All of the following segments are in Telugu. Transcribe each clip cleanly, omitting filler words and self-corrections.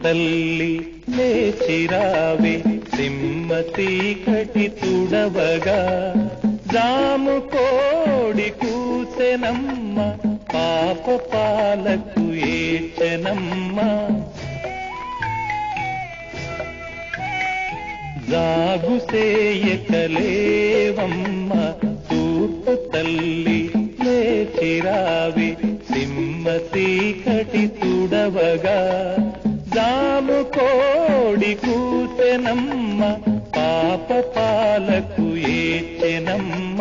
తల్లి లేచిరావే సింహ చీకటి తుడవగా జాము కోడి కూసెనమ్మ పాప పాలకు ఏడ్చెనమ్మ జాగు సేయకలేవమ్మ తూర్పు తల్లి లేచిరావే సింహ చీకటి తుడవగా జాము కోడి కూసెనమ్మ పాప పాలకు ఏడ్చెనమ్మ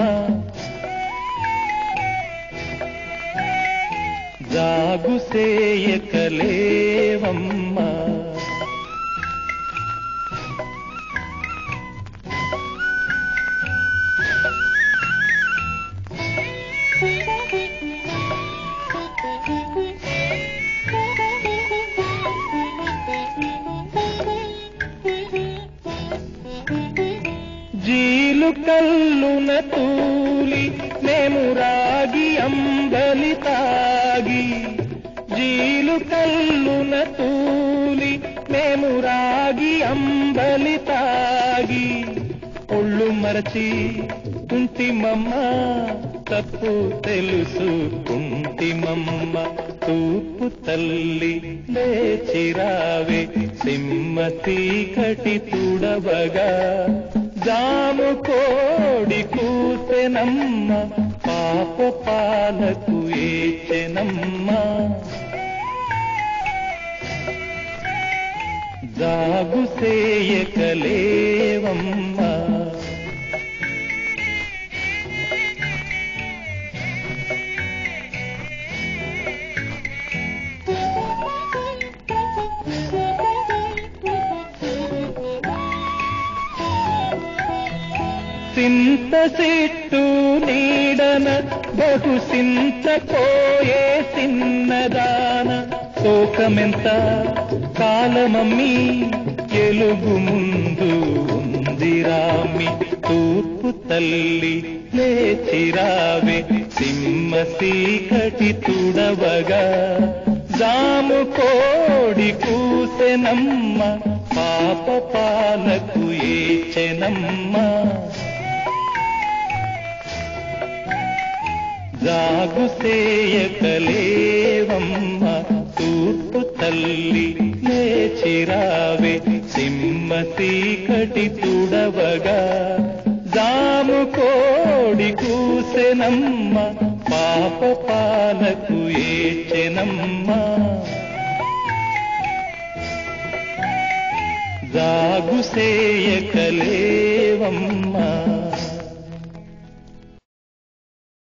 జాగు సేయకలేవమ్మ జీలు కల్లున తూలి మేము రాగి అంబలి తాగి జీలు కల్లున తూలి మేము రాగి అంబలి తాగి ఒళ్ళు మరచి కుంటిమమ్మ తప్పు తెలుసుకుంటిమమ్మ తూర్పు తల్లి లేచిరావే సింహ చీకటి తుడవగా జాము కోడి కూసెనమ్మ పాప పాలకు ఏడ్చెనమ్మ జాగు సేయకలేవమ్మ సింత సిట్టు నీడన బహు సింతపోయే సిన్నదాన శోకమెంత కాలమమ్మి ఎలుగు ముందు ఉందిరామి తూర్పు తల్లి లేచిరావే సింహ చీకటి తుడవగా జాము కోడి కూసెనమ్మ పాప పాలకు ఏడ్చెనమ్మ జాగు సేయకలేవమ్మ తూర్పు తల్లి లేచిరావే సింహ చీకటి తుడవగా జాము కోడి కూసెనమ్మ పాప పాలకు ఏడ్చెనమ్మ జాగు సేయకలేవమ్మ